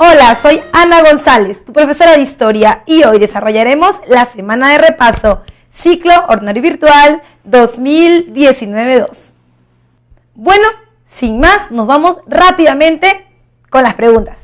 Hola, soy Ana González, tu profesora de Historia, y hoy desarrollaremos la semana de repaso, ciclo ordinario virtual 2019-2. Bueno, sin más, nos vamos rápidamente con las preguntas.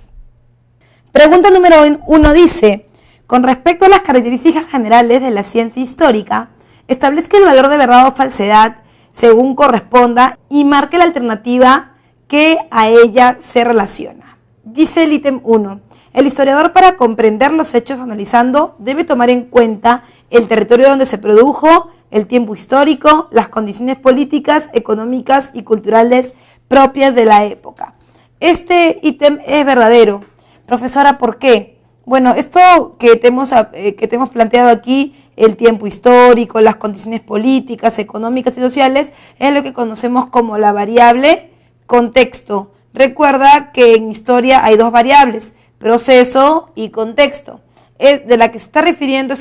Pregunta número 1 dice, con respecto a las características generales de la ciencia histórica, establezca el valor de verdad o falsedad según corresponda y marque la alternativa que a ella se relaciona. Dice el ítem 1, el historiador, para comprender los hechos analizando, debe tomar en cuenta el territorio donde se produjo, el tiempo histórico, las condiciones políticas, económicas y culturales propias de la época. Este ítem es verdadero. Profesora, ¿por qué? Bueno, esto que te hemos planteado aquí, el tiempo histórico, las condiciones políticas, económicas y sociales, es lo que conocemos como la variable contexto. Recuerda que en historia hay dos variables, proceso y contexto. De la que se está refiriendo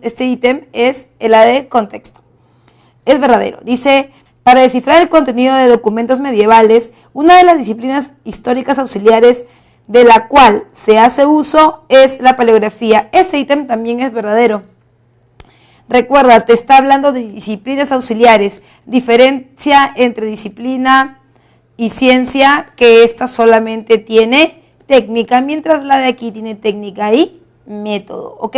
este ítem es la de contexto. Es verdadero. Dice, para descifrar el contenido de documentos medievales, una de las disciplinas históricas auxiliares de la cual se hace uso es la paleografía. Ese ítem también es verdadero. Recuerda, te está hablando de disciplinas auxiliares. Diferencia entre disciplina y ciencia, que esta solamente tiene técnica, mientras la de aquí tiene técnica y método, ¿ok?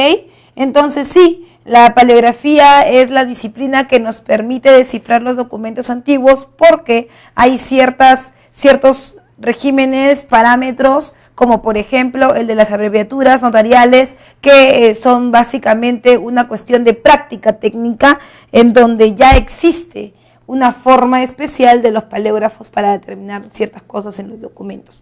Entonces sí, la paleografía es la disciplina que nos permite descifrar los documentos antiguos porque hay ciertos regímenes, parámetros, como por ejemplo el de las abreviaturas notariales, que son básicamente una cuestión de práctica técnica en donde ya existe una forma especial de los paleógrafos para determinar ciertas cosas en los documentos.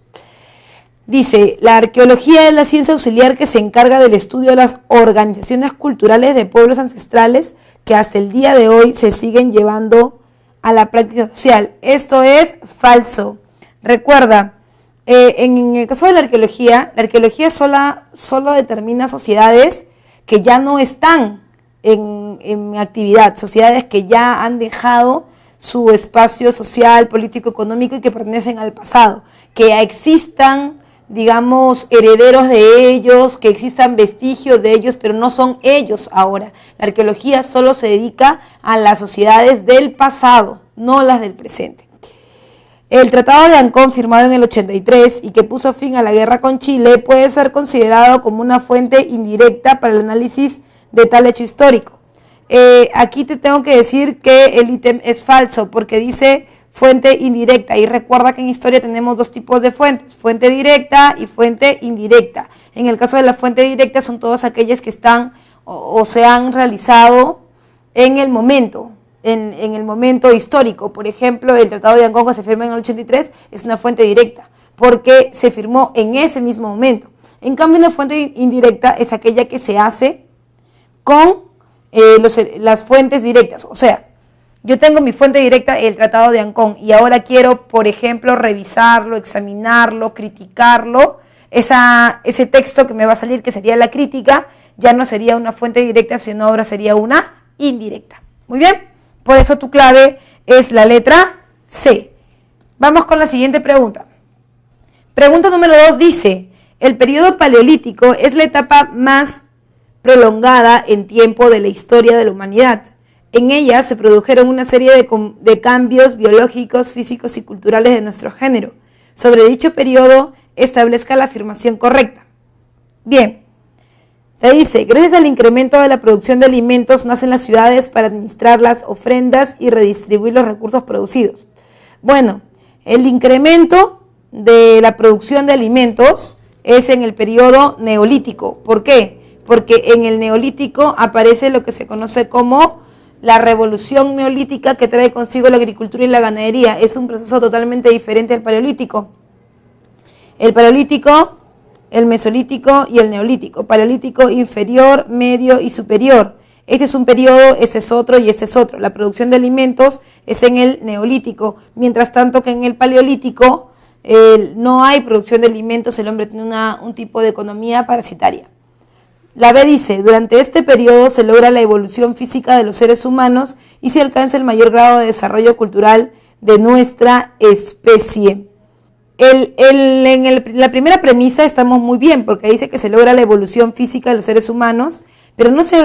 Dice, la arqueología es la ciencia auxiliar que se encarga del estudio de las organizaciones culturales de pueblos ancestrales que hasta el día de hoy se siguen llevando a la práctica social. Esto es falso. Recuerda, en el caso de la arqueología solo determina sociedades que ya no están en actividad, sociedades que ya han dejado su espacio social, político, económico y que pertenecen al pasado, que existan, digamos, herederos de ellos, que existan vestigios de ellos, pero no son ellos ahora. La arqueología solo se dedica a las sociedades del pasado, no las del presente. El Tratado de Ancón, firmado en el 83 y que puso fin a la guerra con Chile, puede ser considerado como una fuente indirecta para el análisis de tal hecho histórico. Aquí te tengo que decir que el ítem es falso porque dice fuente indirecta, y recuerda que en historia tenemos dos tipos de fuentes, fuente directa y fuente indirecta. En el caso de la fuente directa son todas aquellas que están o se han realizado en el momento, en el momento histórico. Por ejemplo, el Tratado de Ancón, que se firma en el 83, es una fuente directa porque se firmó en ese mismo momento. En cambio, una fuente indirecta es aquella que se hace con las fuentes directas. O sea, yo tengo mi fuente directa, el Tratado de Ancón, y ahora quiero, por ejemplo, revisarlo, examinarlo, criticarlo. Ese texto que me va a salir, que sería la crítica, ya no sería una fuente directa, sino ahora sería una indirecta. Muy bien, por eso tu clave es la letra C. Vamos con la siguiente pregunta. Pregunta número 2 dice, el periodo paleolítico es la etapa más prolongada en tiempo de la historia de la humanidad. En ella se produjeron una serie de cambios biológicos, físicos y culturales de nuestro género. Sobre dicho periodo, establezca la afirmación correcta. Bien, te dice, gracias al incremento de la producción de alimentos, nacen las ciudades para administrar las ofrendas y redistribuir los recursos producidos. Bueno, el incremento de la producción de alimentos es en el periodo neolítico. ¿Por qué? Porque en el neolítico aparece lo que se conoce como la revolución neolítica, que trae consigo la agricultura y la ganadería. Es un proceso totalmente diferente al paleolítico. El paleolítico, el mesolítico y el neolítico. Paleolítico inferior, medio y superior. Este es un periodo, este es otro y este es otro. La producción de alimentos es en el neolítico, mientras tanto que en el paleolítico no hay producción de alimentos, el hombre tiene un tipo de economía parasitaria. La B dice, durante este periodo se logra la evolución física de los seres humanos y se alcanza el mayor grado de desarrollo cultural de nuestra especie. La primera premisa estamos muy bien, porque dice que se logra la evolución física de los seres humanos, pero no se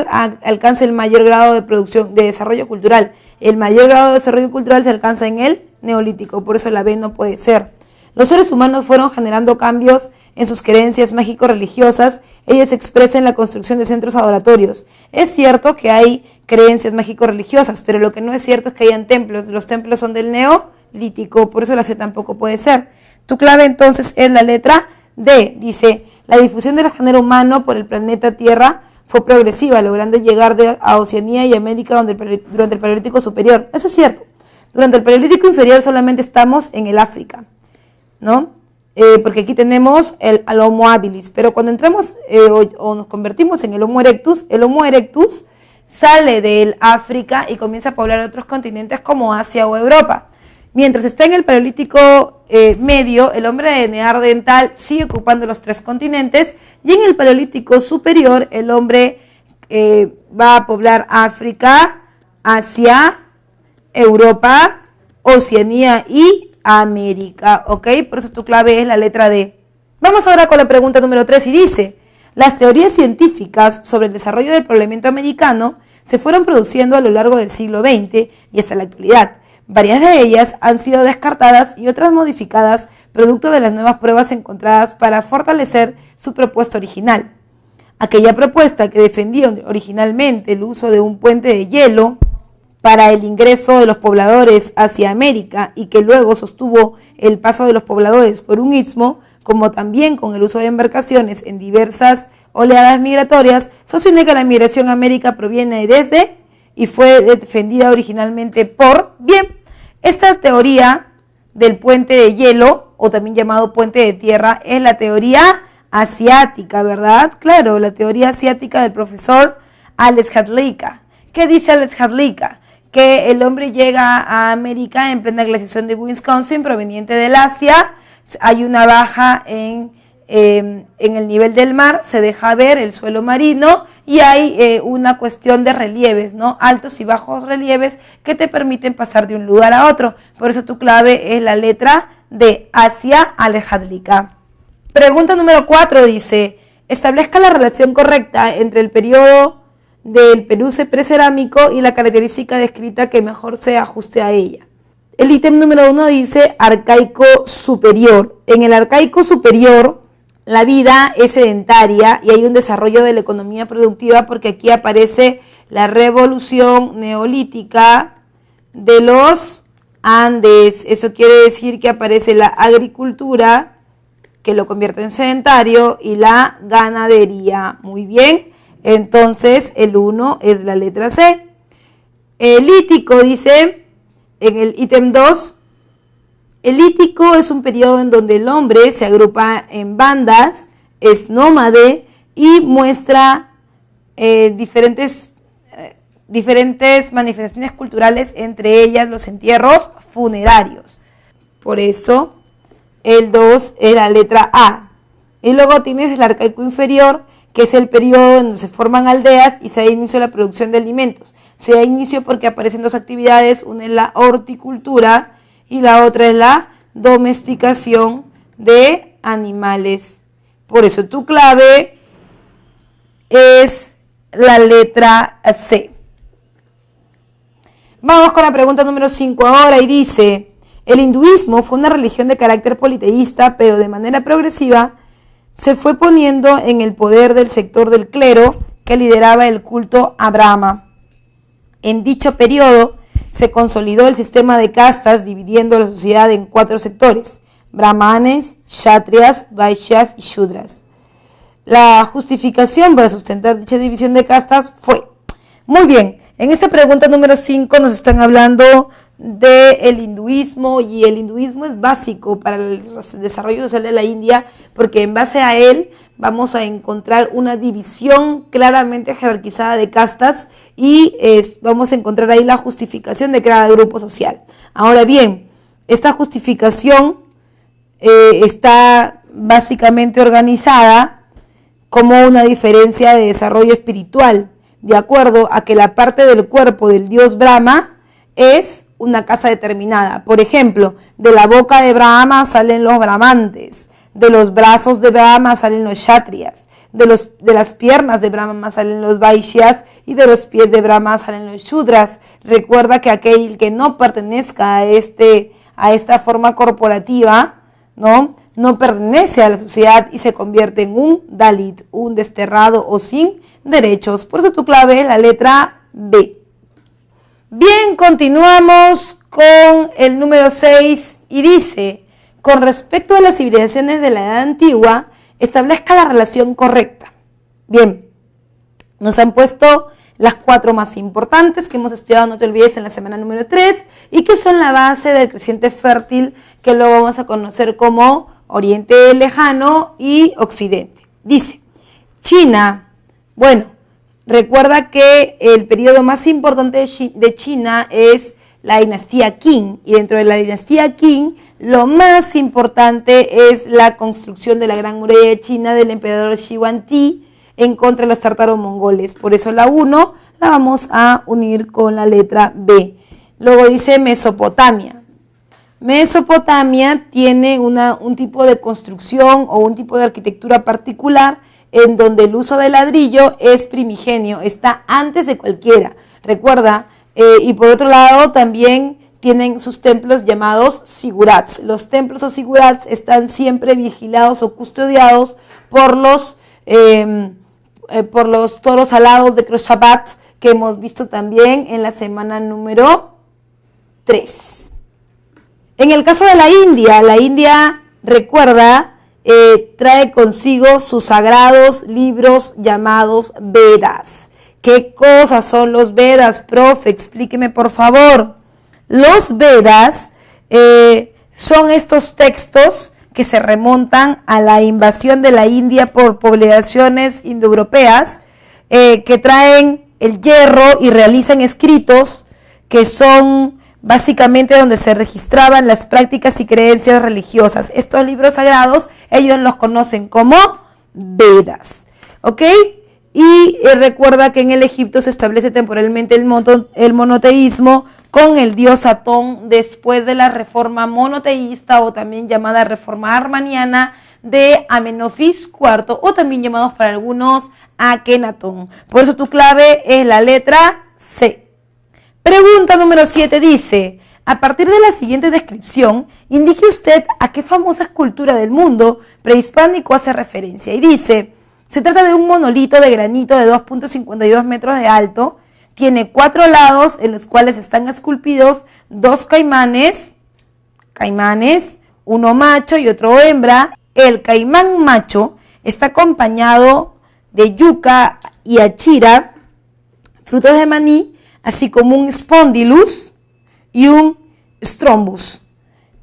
alcanza el mayor grado de desarrollo cultural. El mayor grado de desarrollo cultural se alcanza en el Neolítico, por eso la B no puede ser. Los seres humanos fueron generando cambios en sus creencias mágico-religiosas. Ellos expresan la construcción de centros adoratorios. Es cierto que hay creencias mágico-religiosas, pero lo que no es cierto es que hayan templos. Los templos son del Neolítico, por eso la C tampoco puede ser. Tu clave entonces es la letra D. Dice, la difusión del género humano por el planeta Tierra fue progresiva, logrando llegar a Oceanía y América durante el Paleolítico superior. Eso es cierto. Durante el Paleolítico inferior solamente estamos en el África, ¿no? Porque aquí tenemos al Homo habilis, pero cuando entramos o nos convertimos en el Homo erectus sale del África y comienza a poblar otros continentes como Asia o Europa. Mientras está en el Paleolítico medio, el hombre de neandertal sigue ocupando los 3 continentes, y en el Paleolítico superior el hombre va a poblar África, Asia, Europa, Oceanía y América, ¿ok? Por eso tu clave es la letra D. Vamos ahora con la pregunta número 3 y dice, las teorías científicas sobre el desarrollo del poblamiento americano se fueron produciendo a lo largo del siglo XX y hasta la actualidad. Varias de ellas han sido descartadas y otras modificadas producto de las nuevas pruebas encontradas para fortalecer su propuesta original. Aquella propuesta que defendía originalmente el uso de un puente de hielo para el ingreso de los pobladores hacia América y que luego sostuvo el paso de los pobladores por un istmo, como también con el uso de embarcaciones en diversas oleadas migratorias, sostiene que la migración a América proviene desde y fue defendida originalmente por, bien, esta teoría del puente de hielo, o también llamado puente de tierra, es la teoría asiática, ¿verdad? Claro, la teoría asiática del profesor Alex Hadleyka. ¿Qué dice Alex Hadleyka? Que el hombre llega a América en plena glaciación de Wisconsin, proveniente del Asia, hay una baja en el nivel del mar, se deja ver el suelo marino y hay una cuestión de relieves, ¿no? Altos y bajos relieves que te permiten pasar de un lugar a otro. Por eso tu clave es la letra D, Asia Alejandrica. Pregunta número 4 dice, establezca la relación correcta entre el periodo del Perú precerámico y la característica descrita que mejor se ajuste a ella. El ítem número 1 dice arcaico superior. En el arcaico superior la vida es sedentaria y hay un desarrollo de la economía productiva porque aquí aparece la revolución neolítica de los Andes. Eso quiere decir que aparece la agricultura, que lo convierte en sedentario, y la ganadería. Muy bien, entonces el 1 es la letra C. El lítico dice, en el ítem 2, el lítico es un periodo en donde el hombre se agrupa en bandas, es nómade y muestra diferentes manifestaciones culturales, entre ellas los entierros funerarios. Por eso el 2 es la letra A. Y luego tienes el arcaico inferior, que es el periodo donde se forman aldeas y se da inicio a la producción de alimentos. Se da inicio porque aparecen 2 actividades, una es la horticultura y la otra es la domesticación de animales. Por eso tu clave es la letra C. Vamos con la pregunta número 5 ahora y dice, el hinduismo fue una religión de carácter politeísta, pero de manera progresiva se fue poniendo en el poder del sector del clero que lideraba el culto a Brahma. En dicho periodo se consolidó el sistema de castas, dividiendo la sociedad en 4 sectores: brahmanes, kshatriyas, vaishyas y shudras. La justificación para sustentar dicha división de castas fue, muy bien, en esta pregunta número 5 nos están hablando del hinduismo, y el hinduismo es básico para el desarrollo social de la India porque en base a él vamos a encontrar una división claramente jerarquizada de castas y vamos a encontrar ahí la justificación de cada grupo social. Ahora bien, esta justificación está básicamente organizada como una diferencia de desarrollo espiritual, de acuerdo a que la parte del cuerpo del dios Brahma es una casa determinada. Por ejemplo, de la boca de Brahma salen los brahmantes, de los brazos de Brahma salen los kshatriyas, de las piernas de Brahma salen los vaishyas y de los pies de Brahma salen los shudras. Recuerda que aquel que no pertenezca a esta forma corporativa, no pertenece a la sociedad y se convierte en un Dalit, un desterrado o sin derechos. Por eso tu clave es la letra B. Bien, continuamos con el número 6 y dice: con respecto a las civilizaciones de la Edad Antigua, establezca la relación correcta. Bien, nos han puesto las 4 más importantes que hemos estudiado, no te olvides, en la semana número 3 y que son la base del creciente fértil que luego vamos a conocer como Oriente Lejano y Occidente. Dice, China, bueno, recuerda que el periodo más importante de China es la dinastía Qing, y dentro de la dinastía Qing lo más importante es la construcción de la Gran Muralla de China del emperador Shi Huangdi en contra de los tártaro-mongoles. Por eso la 1 la vamos a unir con la letra B. Luego dice Mesopotamia. Mesopotamia tiene un tipo de construcción o un tipo de arquitectura particular en donde el uso de ladrillo es primigenio, está antes de cualquiera. Recuerda, y por otro lado también tienen sus templos llamados sigurats. Los templos o sigurats están siempre vigilados o custodiados por los toros alados de Khosrow que hemos visto también en la semana número 3. En el caso de la India, recuerda, trae consigo sus sagrados libros llamados Vedas. ¿Qué cosas son los Vedas, profe? Explíqueme, por favor. Los Vedas son estos textos que se remontan a la invasión de la India por poblaciones indoeuropeas que traen el hierro y realizan escritos que son básicamente donde se registraban las prácticas y creencias religiosas. Estos libros sagrados ellos los conocen como Vedas, ¿ok? Y recuerda que en el Egipto se establece temporalmente el monoteísmo con el dios Atón después de la reforma monoteísta o también llamada reforma armaniana de Amenofis IV o también llamados para algunos Akenatón. Por eso tu clave es la letra C. Pregunta número 7 dice, a partir de la siguiente descripción, indique usted a qué famosa escultura del mundo prehispánico hace referencia. Y dice, se trata de un monolito de granito de 2.52 metros de alto, tiene 4 lados en los cuales están esculpidos 2 caimanes, uno macho y otro hembra. El caimán macho está acompañado de yuca y achira, frutos de maní, así como un spondylus y un strombus.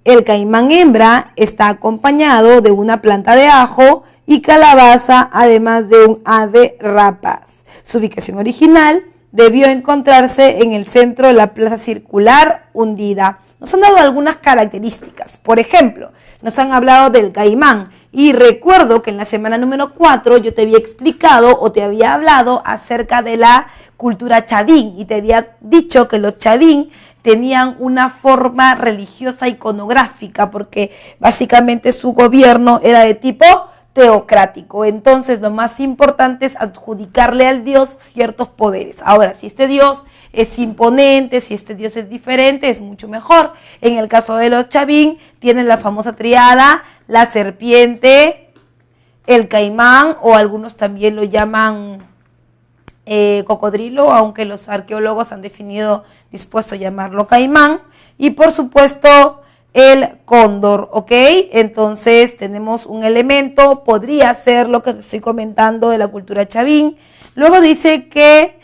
El caimán hembra está acompañado de una planta de ajo y calabaza, además de un ave rapaz. Su ubicación original debió encontrarse en el centro de la plaza circular hundida. Nos han dado algunas características. Por ejemplo, nos han hablado del caimán. Y recuerdo que en la semana número 4 yo te había explicado o te había hablado acerca de la cultura chavín. Y te había dicho que los chavín tenían una forma religiosa iconográfica porque básicamente su gobierno era de tipo teocrático. Entonces lo más importante es adjudicarle al dios ciertos poderes. Ahora, si este dios es imponente, si este dios es diferente, es mucho mejor. En el caso de los chavín, tienen la famosa triada, la serpiente, el caimán, o algunos también lo llaman cocodrilo, aunque los arqueólogos han dispuesto a llamarlo caimán, y por supuesto el cóndor, ¿ok? Entonces tenemos un elemento, podría ser lo que te estoy comentando de la cultura chavín. Luego dice que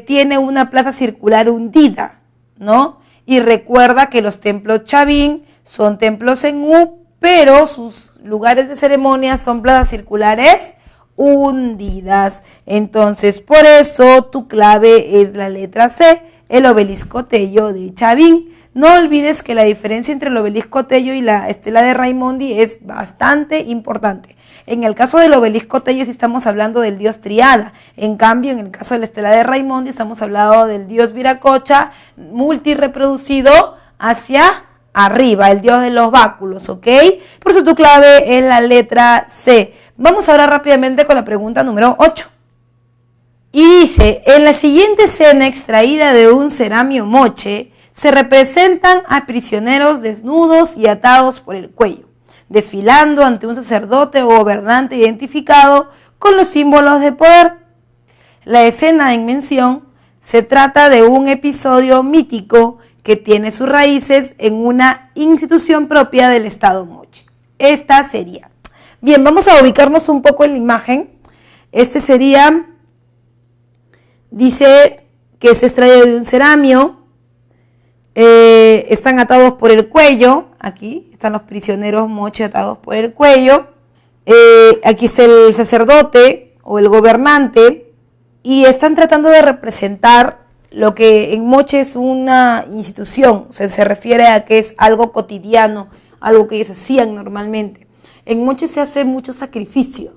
tiene una plaza circular hundida, ¿no? Y recuerda que los templos chavín son templos en U, pero sus lugares de ceremonia son plazas circulares hundidas. Entonces, por eso tu clave es la letra C, el obelisco Tello de Chavín. No olvides que la diferencia entre el obelisco Tello y la estela de Raimondi es bastante importante. En el caso del obelisco Tello sí estamos hablando del dios Triada. En cambio, en el caso de la estela de Raimondi estamos hablando del dios Viracocha, multireproducido hacia arriba, el dios de los báculos, ¿ok? Por eso tu clave es la letra C. Vamos ahora rápidamente con la pregunta número 8. Y dice, en la siguiente escena extraída de un ceramio moche, se representan a prisioneros desnudos y atados por el cuello, desfilando ante un sacerdote o gobernante identificado con los símbolos de poder. La escena en mención se trata de un episodio mítico que tiene sus raíces en una institución propia del Estado moche. Esta sería. Bien, vamos a ubicarnos un poco en la imagen. Este sería, dice que es extraído de un ceramio. Están atados por el cuello, aquí están los prisioneros moche atados por el cuello, aquí está el sacerdote o el gobernante y están tratando de representar lo que en moche es una institución, o sea, se refiere a que es algo cotidiano, algo que ellos hacían normalmente. En moche se hace mucho sacrificio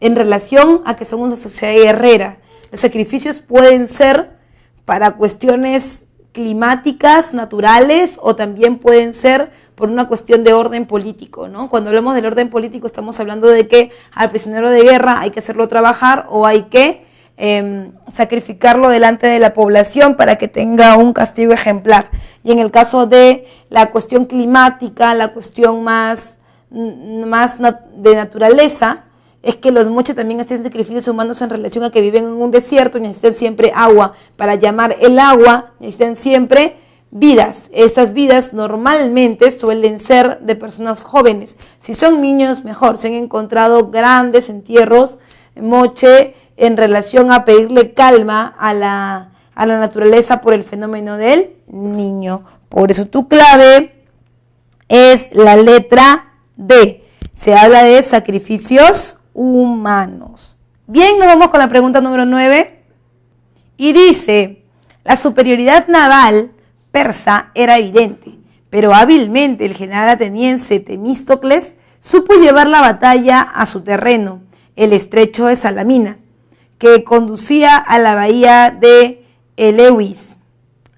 en relación a que son una sociedad guerrera. Los sacrificios pueden ser para cuestiones climáticas, naturales, o también pueden ser por una cuestión de orden político, ¿no? Cuando hablamos del orden político estamos hablando de que al prisionero de guerra hay que hacerlo trabajar o hay que sacrificarlo delante de la población para que tenga un castigo ejemplar. Y en el caso de la cuestión climática, la cuestión más de naturaleza, es que los moche también hacen sacrificios humanos en relación a que viven en un desierto y necesitan siempre agua. Para llamar el agua necesitan siempre vidas. Estas vidas normalmente suelen ser de personas jóvenes. Si son niños, mejor. Se han encontrado grandes entierros moche en relación a pedirle calma a la naturaleza por el fenómeno del niño. Por eso tu clave es la letra D. Se habla de sacrificios humanos. Bien, nos vamos con la pregunta número 9 y dice, la superioridad naval persa era evidente, pero hábilmente el general ateniense Temístocles supo llevar la batalla a su terreno, el estrecho de Salamina, que conducía a la bahía de Eleusis.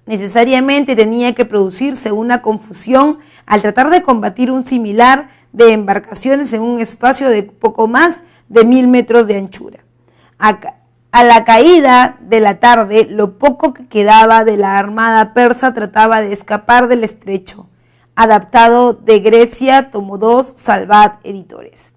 Necesariamente tenía que producirse una confusión al tratar de combatir un similar de embarcaciones en un espacio de poco más de 1000 metros de anchura. A la caída de la tarde, lo poco que quedaba de la armada persa trataba de escapar del estrecho. Adaptado de Grecia, tomo 2, Salvat Editores.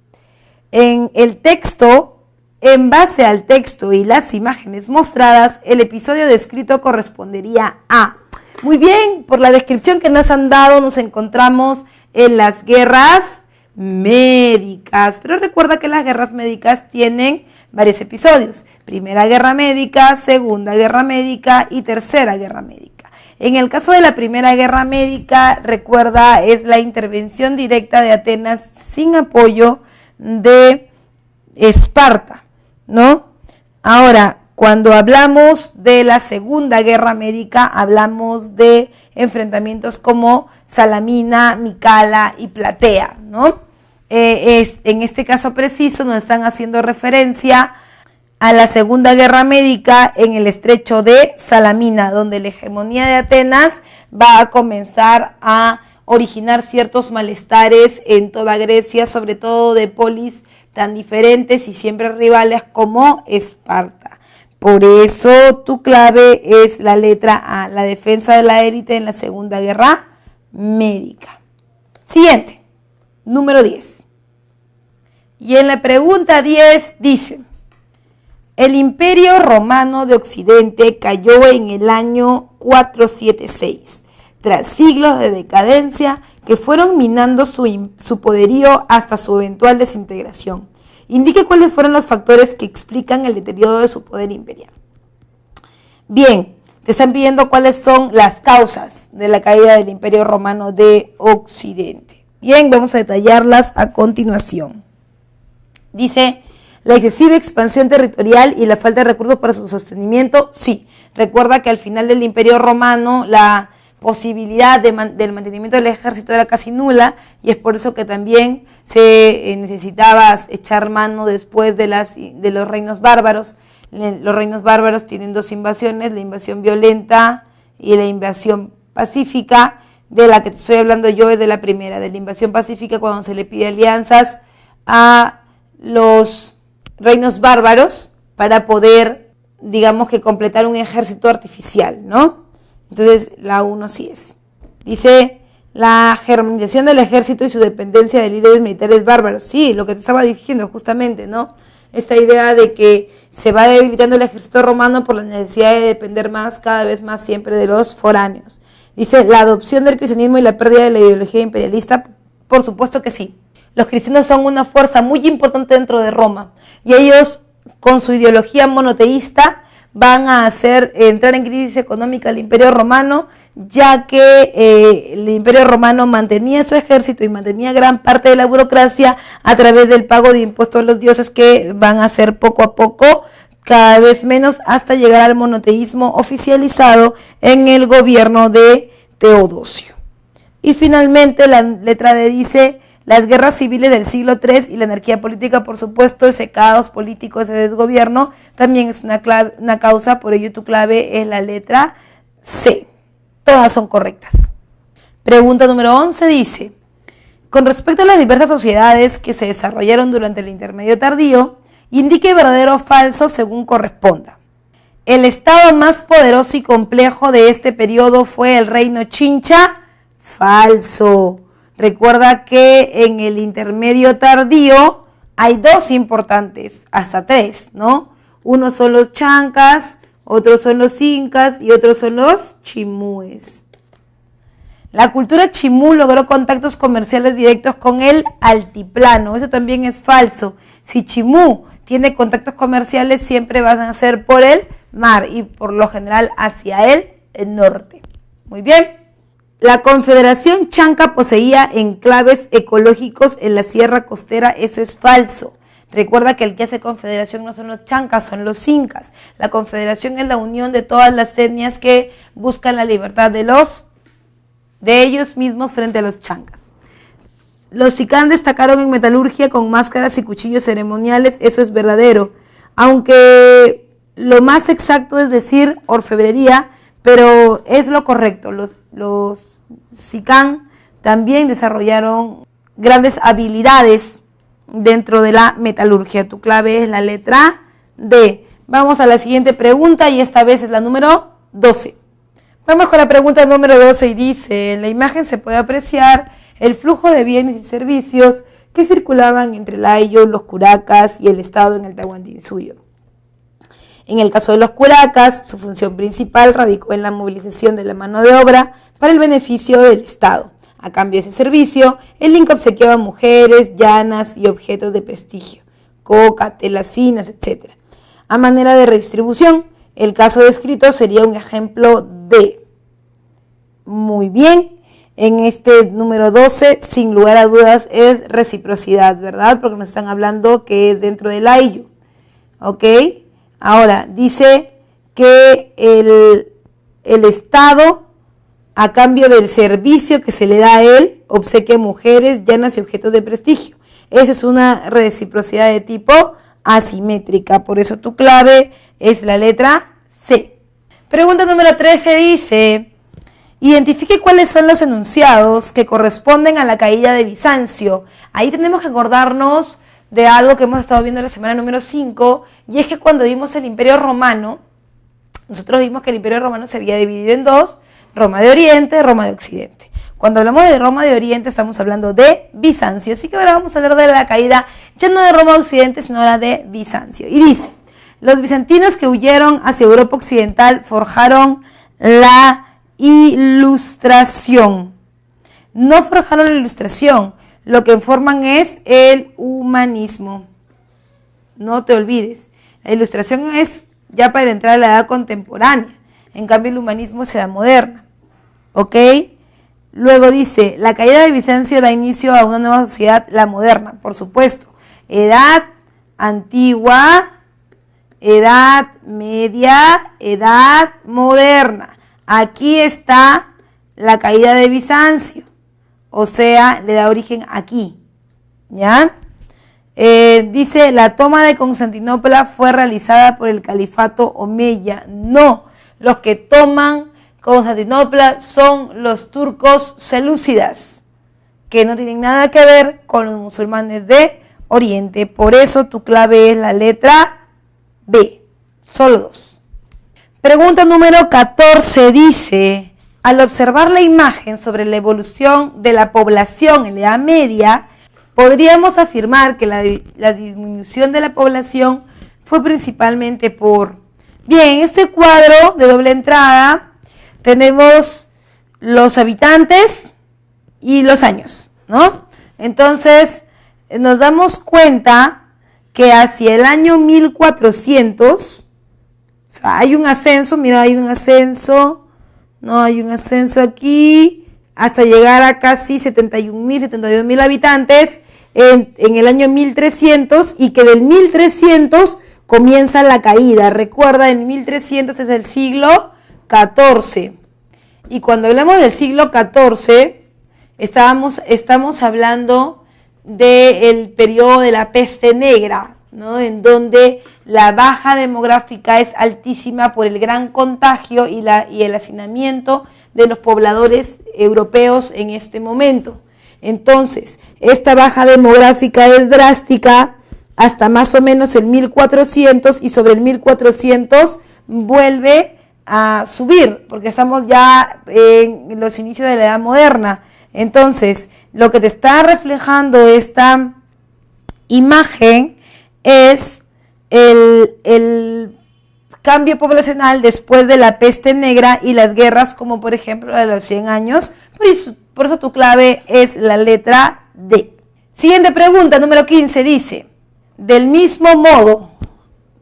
En el texto, en base al texto y las imágenes mostradas, el episodio descrito correspondería a. Muy bien, por la descripción que nos han dado, nos encontramos en las guerras médicas, pero recuerda que las guerras médicas tienen varios episodios: Primera Guerra Médica, Segunda Guerra Médica y Tercera Guerra Médica. En el caso de la Primera Guerra Médica, recuerda, es la intervención directa de Atenas sin apoyo de Esparta, ¿no? Ahora, cuando hablamos de la Segunda Guerra Médica, hablamos de enfrentamientos como Salamina, Micala y Platea, ¿no? En este caso preciso nos están haciendo referencia a la Segunda Guerra Médica en el estrecho de Salamina, donde la hegemonía de Atenas va a comenzar a originar ciertos malestares en toda Grecia, sobre todo de polis tan diferentes y siempre rivales como Esparta. Por eso tu clave es la letra A, la defensa de la élite en la Segunda Guerra Médica. Siguiente, número 10. Y en la pregunta 10 dice, el Imperio Romano de Occidente cayó en el año 476, tras siglos de decadencia que fueron minando su poderío hasta su eventual desintegración. Indique cuáles fueron los factores que explican el deterioro de su poder imperial. Bien, te están pidiendo cuáles son las causas de la caída del Imperio Romano de Occidente. Bien, vamos a detallarlas a continuación. Dice, la excesiva expansión territorial y la falta de recursos para su sostenimiento, sí. Recuerda que al final del Imperio Romano la posibilidad del mantenimiento del ejército era casi nula, y es por eso que también se necesitaba echar mano después de los reinos bárbaros. Los reinos bárbaros tienen dos invasiones, la invasión violenta y la invasión pacífica. De la que te estoy hablando yo es de la primera, de la invasión pacífica, cuando se le pide alianzas a los reinos bárbaros para poder, digamos, que completar un ejército artificial, ¿no? Entonces, la 1 sí es. Dice, la germanización del ejército y su dependencia de líderes militares bárbaros. Sí, lo que te estaba diciendo justamente, ¿no? Esta idea de que se va debilitando el ejército romano por la necesidad de depender cada vez más siempre de los foráneos. Dice, la adopción del cristianismo y la pérdida de la ideología imperialista, por supuesto que sí. Los cristianos son una fuerza muy importante dentro de Roma, y ellos, con su ideología monoteísta, van a hacer entrar en crisis económica al Imperio Romano, ya que el Imperio Romano mantenía su ejército y mantenía gran parte de la burocracia a través del pago de impuestos a los dioses, que van a ser poco a poco cada vez menos hasta llegar al monoteísmo oficializado en el gobierno de Teodosio. Y finalmente la letra D dice, las guerras civiles del siglo III y la anarquía política, por supuesto, ese caos político, ese desgobierno, también es una causa, por ello tu clave es la letra C. Todas son correctas. Pregunta número 11 dice, con respecto a las diversas sociedades que se desarrollaron durante el intermedio tardío, indique verdadero o falso según corresponda. El estado más poderoso y complejo de este periodo fue el reino Chincha. Falso. Recuerda que en el intermedio tardío hay dos importantes, hasta tres, ¿no? Uno son los chancas, otros son los incas y otros son los chimúes. La cultura chimú logró contactos comerciales directos con el altiplano. Eso también es falso. Si Chimú tiene contactos comerciales, siempre van a ser por el mar y por lo general hacia el norte. Muy bien. La Confederación Chanca poseía enclaves ecológicos en la sierra costera. Eso es falso. Recuerda que el que hace confederación no son los chancas, son los incas. La confederación es la unión de todas las etnias que buscan la libertad de ellos mismos frente a los chancas. Los sicán destacaron en metalurgia con máscaras y cuchillos ceremoniales. Eso es verdadero, aunque lo más exacto es decir orfebrería, pero es lo correcto. Los sicán también desarrollaron grandes habilidades dentro de la metalurgia. Tu clave es la letra D. Vamos a la siguiente pregunta y esta vez es la número 12. Vamos con la pregunta número 12 y dice, en la imagen se puede apreciar el flujo de bienes y servicios que circulaban entre el Ayllo, los curacas y el Estado en el Tahuantinsuyo. En el caso de los curacas, su función principal radicó en la movilización de la mano de obra para el beneficio del Estado. A cambio de ese servicio, el Inca obsequiaba mujeres, llanas y objetos de prestigio, coca, telas finas, etc. A manera de redistribución, el caso descrito sería un ejemplo de. Muy bien. En este número 12, sin lugar a dudas, es reciprocidad, ¿verdad? Porque nos están hablando que es dentro del Ayllo, ¿ok? Ahora, dice que el Estado, a cambio del servicio que se le da a él, obsequia mujeres, llanas y objetos de prestigio. Esa es una reciprocidad de tipo asimétrica, por eso tu clave es la letra C. Pregunta número 13 dice... Identifique cuáles son los enunciados que corresponden a la caída de Bizancio. Ahí tenemos que acordarnos de algo que hemos estado viendo en la semana número 5, y es que cuando vimos el Imperio Romano, nosotros vimos que el Imperio Romano se había dividido en dos, Roma de Oriente y Roma de Occidente. Cuando hablamos de Roma de Oriente estamos hablando de Bizancio, así que ahora vamos a hablar de la caída ya no de Roma de Occidente, sino la de Bizancio. Y dice, los bizantinos que huyeron hacia Europa Occidental forjaron la Ilustración. No forjaron la Ilustración, lo que forman es el humanismo. No te olvides, la Ilustración es ya para entrar a la edad contemporánea, en cambio el humanismo es edad moderna, ¿ok? Luego dice, la caída de Bizancio da inicio a una nueva sociedad, la moderna, por supuesto, edad antigua, edad media, edad moderna. Aquí está la caída de Bizancio, o sea, le da origen aquí, ¿ya? Dice, la toma de Constantinopla fue realizada por el califato omeya. No, los que toman Constantinopla son los turcos selúcidas, que no tienen nada que ver con los musulmanes de Oriente. Por eso tu clave es la letra B, solo 2. Pregunta número 14 dice, al observar la imagen sobre la evolución de la población en la Edad Media, podríamos afirmar que la disminución de la población fue principalmente por... Bien, en este cuadro de doble entrada tenemos los habitantes y los años, ¿no? Entonces, nos damos cuenta que hacia el año 1400, o sea, hay un ascenso, mira, hay un ascenso, no, hay un ascenso aquí, hasta llegar a casi 71.000, 72.000 habitantes en el año 1300, y que del 1300 comienza la caída. Recuerda, en 1300 es el siglo XIV. Y cuando hablamos del siglo XIV, estamos hablando del periodo de la peste negra, ¿no? En donde la baja demográfica es altísima por el gran contagio y el hacinamiento de los pobladores europeos en este momento. Entonces, esta baja demográfica es drástica hasta más o menos el 1400, y sobre el 1400 vuelve a subir, porque estamos ya en los inicios de la Edad Moderna. Entonces, lo que te está reflejando esta imagen es el cambio poblacional después de la peste negra y las guerras, como por ejemplo la de los 100 años. Por eso tu clave es la letra D. Siguiente pregunta, número 15, dice, del mismo modo,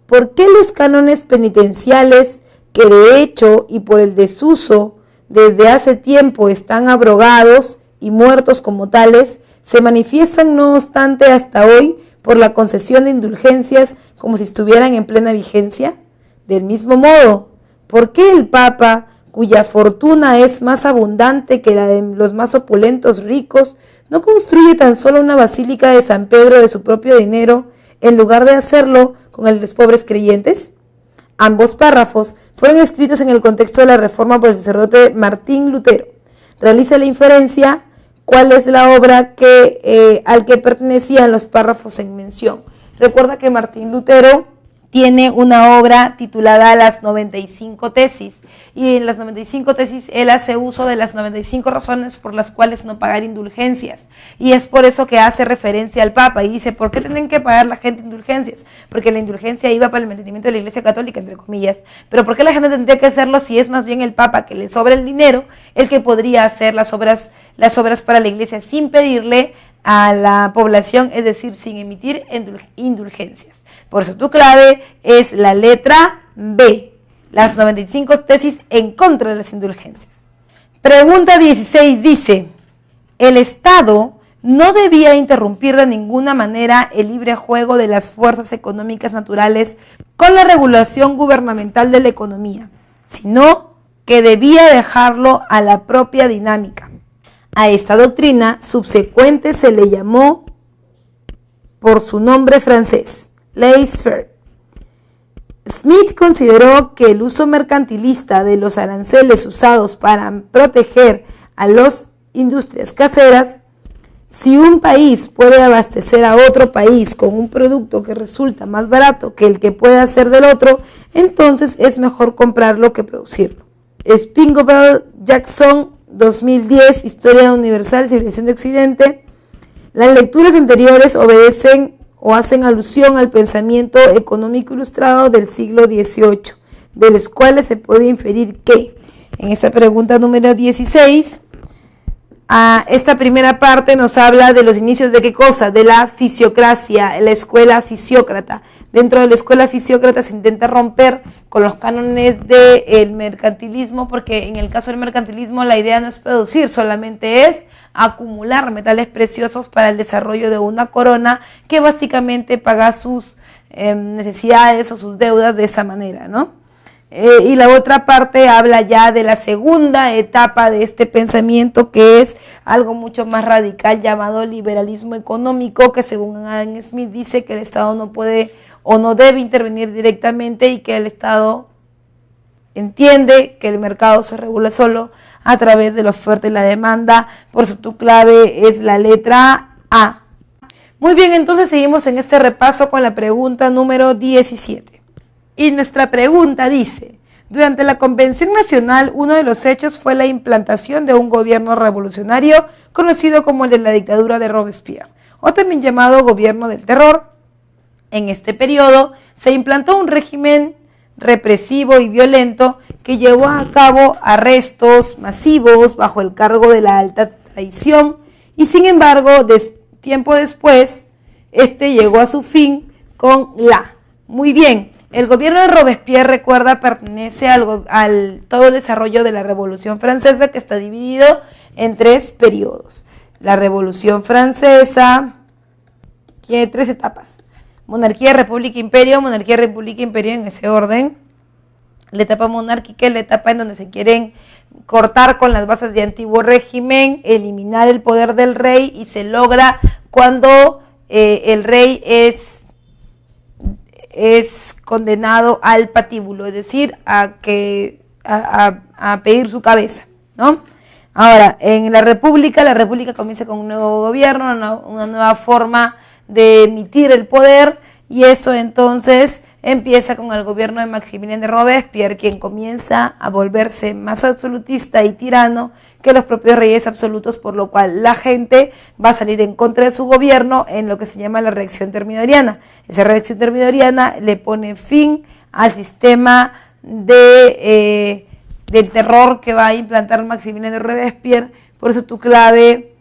¿por qué los cánones penitenciales, que de hecho y por el desuso desde hace tiempo están abrogados y muertos como tales, se manifiestan no obstante hasta hoy por la concesión de indulgencias como si estuvieran en plena vigencia? Del mismo modo, ¿por qué el Papa, cuya fortuna es más abundante que la de los más opulentos ricos, no construye tan solo una basílica de San Pedro de su propio dinero, en lugar de hacerlo con el de los pobres creyentes? Ambos párrafos fueron escritos en el contexto de la Reforma por el sacerdote Martín Lutero. Realiza la inferencia cuál es la obra al que pertenecían los párrafos en mención. Recuerda que Martín Lutero tiene una obra titulada Las 95 tesis, y en las 95 tesis él hace uso de las 95 razones por las cuales no pagar indulgencias, y es por eso que hace referencia al Papa y dice, ¿por qué tienen que pagar la gente indulgencias? Porque la indulgencia iba para el mantenimiento de la Iglesia Católica, entre comillas, pero ¿por qué la gente tendría que hacerlo si es más bien el Papa, que le sobra el dinero, el que podría hacer las obras para la Iglesia sin pedirle a la población, es decir, sin emitir indulgencias? Por eso tu clave es la letra B, las 95 tesis en contra de las indulgencias. Pregunta 16 dice, el Estado no debía interrumpir de ninguna manera el libre juego de las fuerzas económicas naturales con la regulación gubernamental de la economía, sino que debía dejarlo a la propia dinámica. A esta doctrina subsecuente se le llamó por su nombre francés, laissez-faire. Smith consideró que el uso mercantilista de los aranceles usados para proteger a las industrias caseras, si un país puede abastecer a otro país con un producto que resulta más barato que el que puede hacer del otro, entonces es mejor comprarlo que producirlo. Spingovel, Jackson, 2010, Historia Universal, Civilización de Occidente. Las lecturas anteriores obedecen o hacen alusión al pensamiento económico ilustrado del siglo XVIII, de los cuales se puede inferir que, en esta pregunta número 16, esta primera parte nos habla de los inicios de qué cosa, de la fisiocracia, la escuela fisiócrata. Dentro de la escuela fisiócrata se intenta romper con los cánones del mercantilismo, porque en el caso del mercantilismo la idea no es producir, solamente es acumular metales preciosos para el desarrollo de una corona que básicamente paga sus necesidades o sus deudas de esa manera, ¿no? y la otra parte habla ya de la segunda etapa de este pensamiento, que es algo mucho más radical llamado liberalismo económico, que según Adam Smith dice que el Estado no puede o no debe intervenir directamente y que el Estado entiende que el mercado se regula solo a través de la oferta y la demanda. Por eso tu clave es la letra A. Muy bien, entonces seguimos en este repaso con la pregunta número 17. Y nuestra pregunta dice: durante la Convención Nacional, uno de los hechos fue la implantación de un gobierno revolucionario conocido como el de la dictadura de Robespierre, o también llamado gobierno del terror. En este periodo se implantó un régimen represivo y violento que llevó a cabo arrestos masivos bajo el cargo de la alta traición, y sin embargo, tiempo después, este llegó a su fin con la. Muy bien, el gobierno de Robespierre, recuerda, pertenece al todo el desarrollo de la Revolución Francesa, que está dividido en 3 periodos. La Revolución Francesa tiene 3 etapas: monarquía, república, imperio, monarquía, república, imperio, en ese orden. La etapa monárquica es la etapa en donde se quieren cortar con las bases de antiguo régimen, eliminar el poder del rey, y se logra cuando el rey es condenado al patíbulo, es decir, a pedir su cabeza, ¿no? Ahora, en la república comienza con un nuevo gobierno, una nueva forma de emitir el poder, y eso entonces empieza con el gobierno de Maximilien de Robespierre, quien comienza a volverse más absolutista y tirano que los propios reyes absolutos, por lo cual la gente va a salir en contra de su gobierno en lo que se llama la reacción termidoriana. Esa reacción termidoriana le pone fin al sistema del terror que va a implantar Maximilien de Robespierre. Por eso tu clave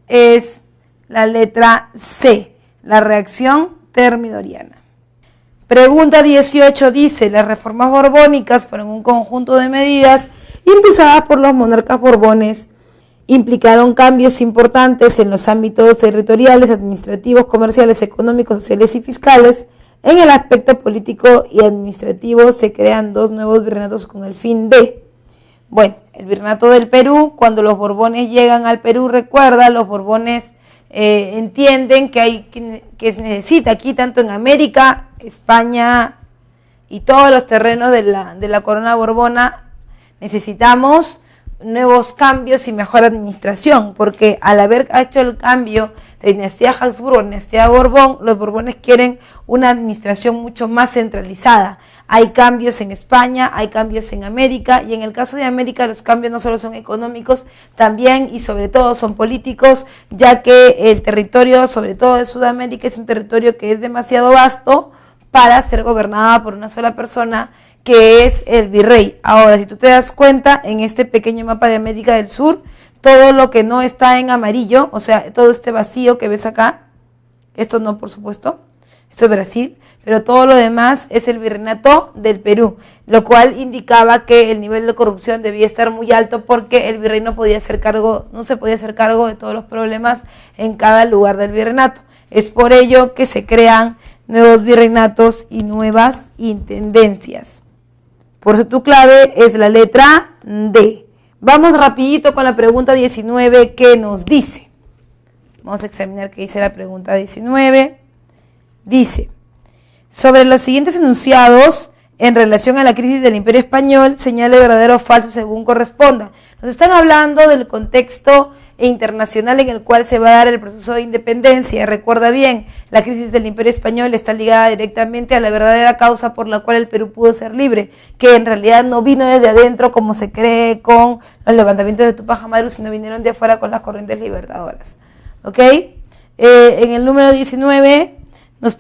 es la letra C, la reacción termidoriana. Pregunta 18 dice: las reformas borbónicas fueron un conjunto de medidas impulsadas por los monarcas borbones. Implicaron cambios importantes en los ámbitos territoriales, administrativos, comerciales, económicos, sociales y fiscales. En el aspecto político y administrativo se crean 2 nuevos virreinatos con el fin de... Bueno, el virreinato del Perú, cuando los Borbones llegan al Perú, recuerda, los Borbones entienden que se necesita aquí, tanto en América, España y todos los terrenos de la corona borbona, necesitamos nuevos cambios y mejor administración, porque al haber hecho el cambio de dinastía Habsburgo a dinastía Borbón, los Borbones quieren una administración mucho más centralizada. Hay cambios en España, hay cambios en América, y en el caso de América los cambios no solo son económicos, también y sobre todo son políticos, ya que el territorio, sobre todo de Sudamérica, es un territorio que es demasiado vasto para ser gobernada por una sola persona, que es el virrey. Ahora, si tú te das cuenta, en este pequeño mapa de América del Sur, todo lo que no está en amarillo, o sea, todo este vacío que ves acá, esto no, por supuesto, esto es Brasil, pero todo lo demás es el virreinato del Perú, lo cual indicaba que el nivel de corrupción debía estar muy alto, porque el virrey no se podía hacer cargo de todos los problemas en cada lugar del virreinato. Es por ello que se crean nuevos virreinatos y nuevas intendencias. Por eso tu clave es la letra D. Vamos rapidito con la pregunta 19, que nos dice. Vamos a examinar qué dice la pregunta 19. Dice: sobre los siguientes enunciados en relación a la crisis del Imperio Español, señale verdadero o falso según corresponda. Nos están hablando del contexto internacional en el cual se va a dar el proceso de independencia. Recuerda bien, la crisis del Imperio Español está ligada directamente a la verdadera causa por la cual el Perú pudo ser libre, que en realidad no vino desde adentro como se cree con los levantamientos de Tupac Amaru, sino vinieron de afuera con las corrientes libertadoras. ¿Ok? En el número 19 nos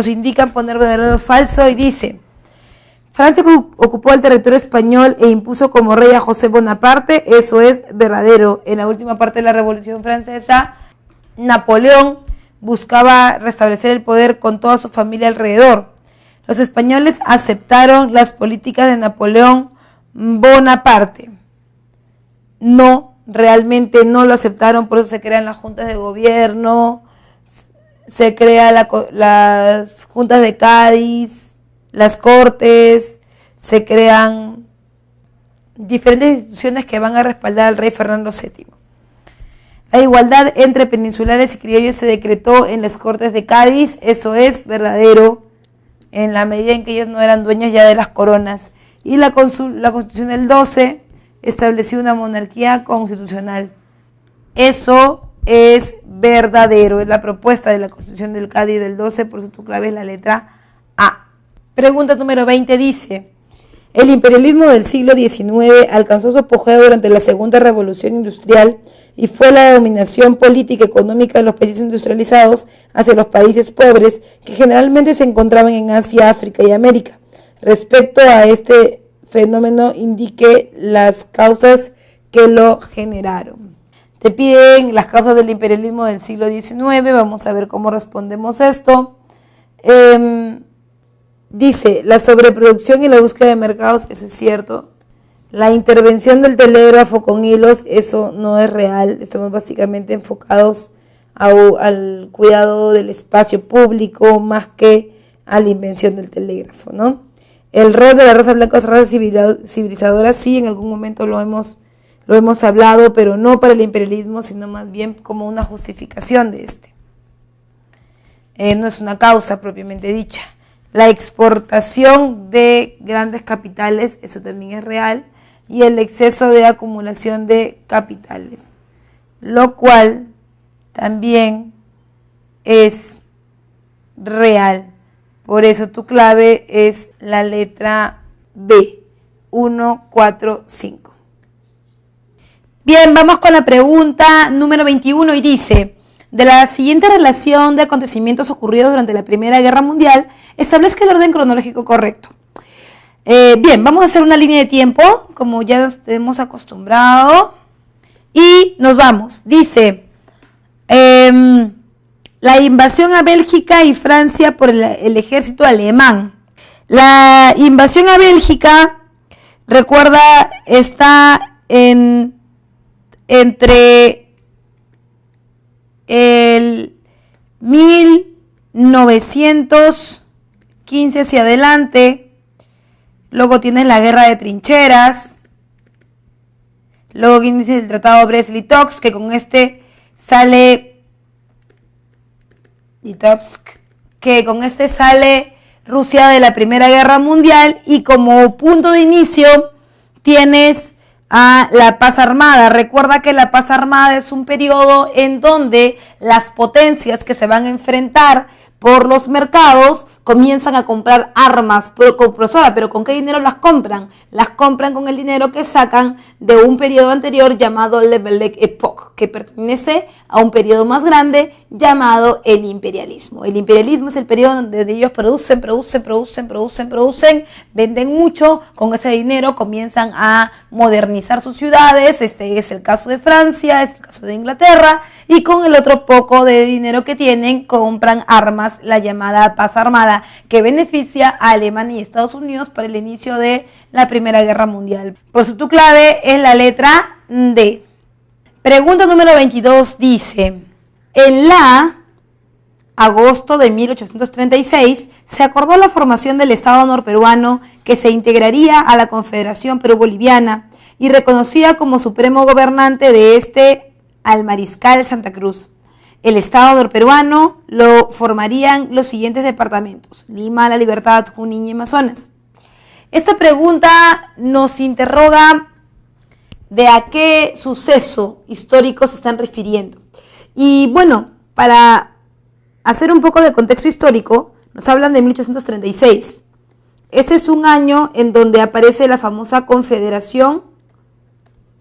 indican poner verdadero o falso, y dice: Francia ocupó el territorio español e impuso como rey a José Bonaparte. Eso es verdadero. En la última parte de la Revolución Francesa, Napoleón buscaba restablecer el poder con toda su familia alrededor. Los españoles aceptaron las políticas de Napoleón Bonaparte. No, realmente no lo aceptaron, por eso se crean las juntas de gobierno, se crean las juntas de Cádiz, las cortes, se crean diferentes instituciones que van a respaldar al rey Fernando VII. La igualdad entre peninsulares y criollos se decretó en las Cortes de Cádiz. Eso es verdadero en la medida en que ellos no eran dueños ya de las coronas. Y la Constitución del 12 estableció una monarquía constitucional. Eso es verdadero, es la propuesta de la Constitución del Cádiz del 12, por eso tu clave es la letra A. Pregunta número 20 dice: el imperialismo del siglo XIX alcanzó su apogeo durante la Segunda Revolución Industrial y fue la dominación política y económica de los países industrializados hacia los países pobres que generalmente se encontraban en Asia, África y América. Respecto a este fenómeno, indique las causas que lo generaron. Te piden las causas del imperialismo del siglo XIX, vamos a ver cómo respondemos esto. Dice, la sobreproducción y la búsqueda de mercados, eso es cierto. La intervención del telégrafo con hilos, eso no es real. Estamos básicamente enfocados al cuidado del espacio público más que a la invención del telégrafo, ¿no? El rol de la raza blanca es raza civilizadora, sí, en algún momento lo hemos hablado, pero no para el imperialismo, sino más bien como una justificación de este. No es una causa propiamente dicha. La exportación de grandes capitales, eso también es real, y el exceso de acumulación de capitales, lo cual también es real. Por eso tu clave es la letra B, 1, 4, 5. Bien, vamos con la pregunta número 21 y dice: de la siguiente relación de acontecimientos ocurridos durante la Primera Guerra Mundial, establezca el orden cronológico correcto. Bien, vamos a hacer una línea de tiempo, como ya nos hemos acostumbrado, y nos vamos. Dice, la invasión a Bélgica y Francia por el ejército alemán. La invasión a Bélgica, recuerda, está entre el 1915 hacia adelante. Luego tienes la guerra de trincheras. Luego tienes el tratado Brest-Litovsk, que con este sale Rusia de la Primera Guerra Mundial, y como punto de inicio tienes a la paz armada. Recuerda que la paz armada es un periodo en donde las potencias que se van a enfrentar por los mercados comienzan a comprar armas, pero ¿con qué dinero las compran? Las compran con el dinero que sacan de un periodo anterior llamado Le Belle Époque, que pertenece a un periodo más grande llamado el imperialismo. El imperialismo es el periodo donde ellos producen, venden mucho, con ese dinero comienzan a modernizar sus ciudades. Este es el caso de Francia, es el caso de Inglaterra, y con el otro poco de dinero que tienen compran armas, la llamada paz armada, que beneficia a Alemania y Estados Unidos para el inicio de la Primera Guerra Mundial. Por eso tu clave es la letra D. Pregunta número 22 dice: en agosto de 1836 se acordó la formación del Estado norperuano, que se integraría a la Confederación Perú-Boliviana y reconocía como supremo gobernante de este al mariscal Santa Cruz. El Estado norperuano lo formarían los siguientes departamentos: Lima, La Libertad, Junín y Amazonas. Esta pregunta nos interroga de a qué suceso histórico se están refiriendo. Y bueno, para hacer un poco de contexto histórico, nos hablan de 1836. Este es un año en donde aparece la famosa Confederación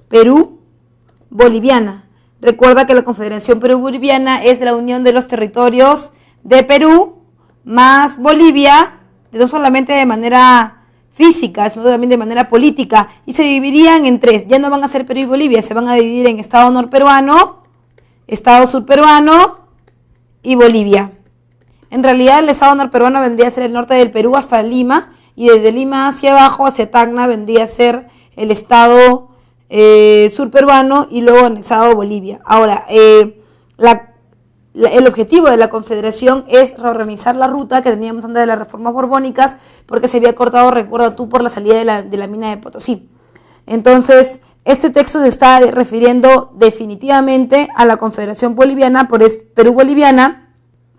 Perú-Boliviana. Recuerda que la Confederación Perú-Boliviana es la unión de los territorios de Perú más Bolivia, no solamente de manera física, sino también de manera política, y se dividirían en tres. Ya no van a ser Perú y Bolivia, se van a dividir en Estado norperuano, Estado surperuano y Bolivia. En realidad el Estado norperuano vendría a ser el norte del Perú hasta Lima, y desde Lima hacia abajo, hacia Tacna, vendría a ser el Estado surperuano y luego anexado a Bolivia. Ahora, el objetivo de la Confederación es reorganizar la ruta que teníamos antes de las reformas borbónicas, porque se había cortado, recuerda tú, por la salida de la mina de Potosí. Entonces, este texto se está refiriendo definitivamente a la Confederación Boliviana, Perú-Boliviana,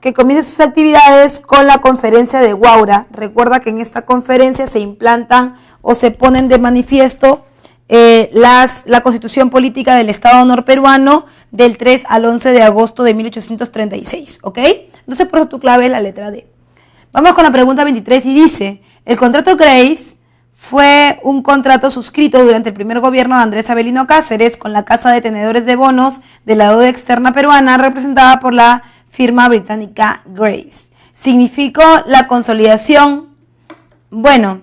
que comienza sus actividades con la conferencia de Huaura. Recuerda que en esta conferencia se implantan o se ponen de manifiesto la constitución política del Estado norperuano del 3 al 11 de agosto de 1836, ¿ok? Entonces, por eso tu clave es la letra D. Vamos con la pregunta 23 y dice, el contrato Grace fue un contrato suscrito durante el primer gobierno de Andrés Avelino Cáceres con la Casa de Tenedores de Bonos de la deuda externa peruana, representada por la firma británica Grace. ¿Significó la consolidación? Bueno,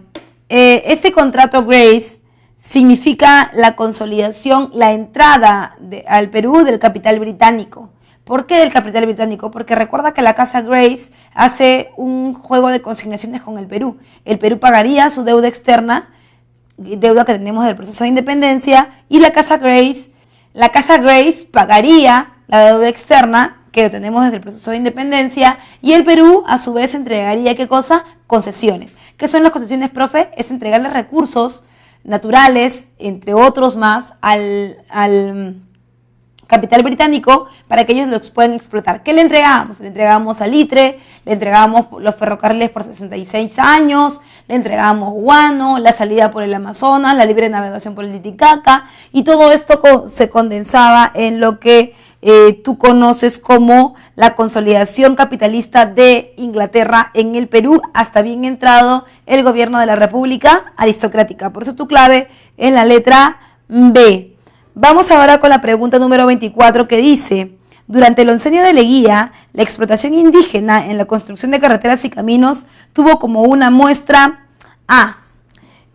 este contrato Grace significa la consolidación, la entrada al Perú del capital británico. ¿Por qué del capital británico? Porque recuerda que la Casa Grace hace un juego de consignaciones con el Perú. El Perú pagaría su deuda externa, deuda que tenemos del proceso de independencia, y la Casa Grace pagaría la deuda externa que tenemos desde el proceso de independencia, y el Perú a su vez entregaría, ¿qué cosa? Concesiones. ¿Qué son las concesiones, profe? Es entregarle recursos naturales, entre otros más, al capital británico para que ellos los puedan explotar. ¿Qué le entregamos? Le entregamos salitre, le entregamos los ferrocarriles por 66 años, le entregamos guano, la salida por el Amazonas, la libre navegación por el Titicaca, y todo esto se condensaba en lo que tú conoces como la consolidación capitalista de Inglaterra en el Perú, hasta bien entrado el gobierno de la República Aristocrática. Por eso tu clave es la letra B. Vamos ahora con la pregunta número 24 que dice, durante el oncenio de Leguía, la explotación indígena en la construcción de carreteras y caminos tuvo como una muestra A.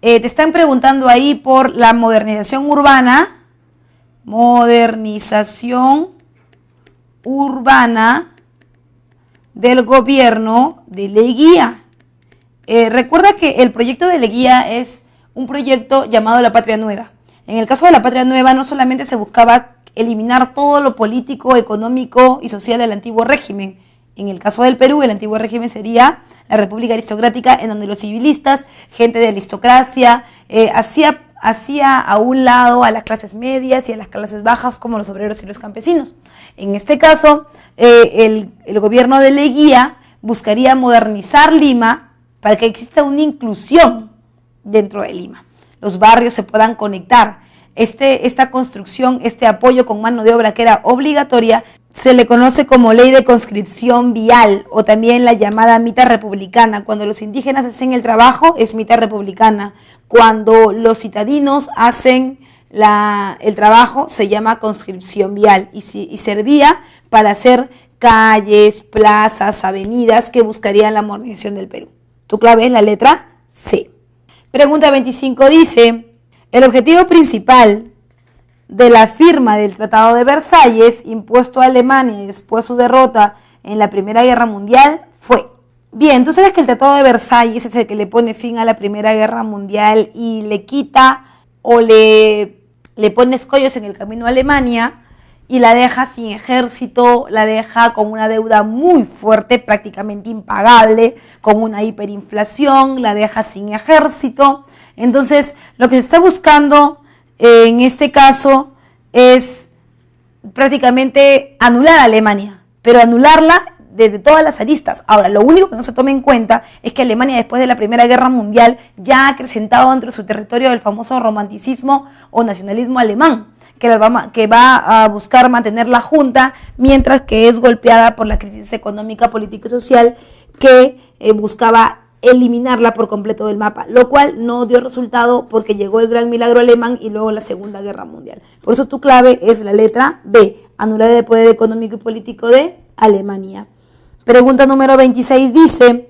Te están preguntando ahí por la modernización urbana del gobierno de Leguía. Recuerda que el proyecto de Leguía es un proyecto llamado La Patria Nueva. En el caso de la Patria Nueva no solamente se buscaba eliminar todo lo político, económico y social del antiguo régimen. En el caso del Perú, el antiguo régimen sería la República Aristocrática, en donde los civilistas, gente de aristocracia, hacía a un lado a las clases medias y a las clases bajas, como los obreros y los campesinos. En este caso, el gobierno de Leguía buscaría modernizar Lima para que exista una inclusión dentro de Lima. Los barrios se puedan conectar. Esta construcción, este apoyo con mano de obra que era obligatoria, se le conoce como ley de conscripción vial, o también la llamada mita republicana. Cuando los indígenas hacen el trabajo, es mita republicana. Cuando los citadinos hacen el trabajo, se llama conscripción vial, y servía para hacer calles, plazas, avenidas que buscarían la modernización del Perú. Tu clave es la letra C. Pregunta 25 dice, el objetivo principal de la firma del Tratado de Versalles, impuesto a Alemania y después su derrota en la Primera Guerra Mundial, fue. Bien, tú sabes que el Tratado de Versalles es el que le pone fin a la Primera Guerra Mundial y le quita o le pone escollos en el camino a Alemania y la deja sin ejército, la deja con una deuda muy fuerte, prácticamente impagable, con una hiperinflación, la deja sin ejército. Entonces, lo que se está buscando en este caso es prácticamente anular a Alemania, pero anularla desde todas las aristas. Ahora, lo único que no se toma en cuenta es que Alemania, después de la Primera Guerra Mundial, ya ha acrecentado dentro de su territorio el famoso romanticismo o nacionalismo alemán, que va a buscar mantener la junta, mientras que es golpeada por la crisis económica, política y social que buscaba eliminarla por completo del mapa, lo cual no dio resultado porque llegó el gran milagro alemán y luego la Segunda Guerra Mundial. Por eso tu clave es la letra B, anular el poder económico y político de Alemania. Pregunta número 26 dice,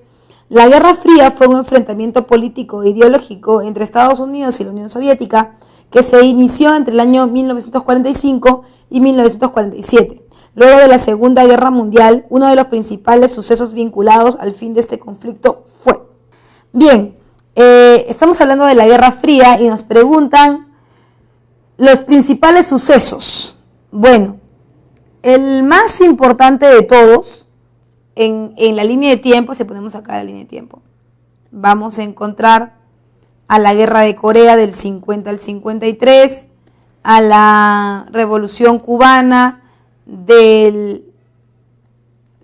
la Guerra Fría fue un enfrentamiento político e ideológico entre Estados Unidos y la Unión Soviética que se inició entre el año 1945 y 1947. Luego de la Segunda Guerra Mundial, uno de los principales sucesos vinculados al fin de este conflicto fue. Bien, estamos hablando de la Guerra Fría y nos preguntan los principales sucesos. Bueno, El más importante de todos, en la línea de tiempo, si ponemos acá la línea de tiempo, vamos a encontrar a la guerra de Corea del 50 al 53, a la revolución cubana del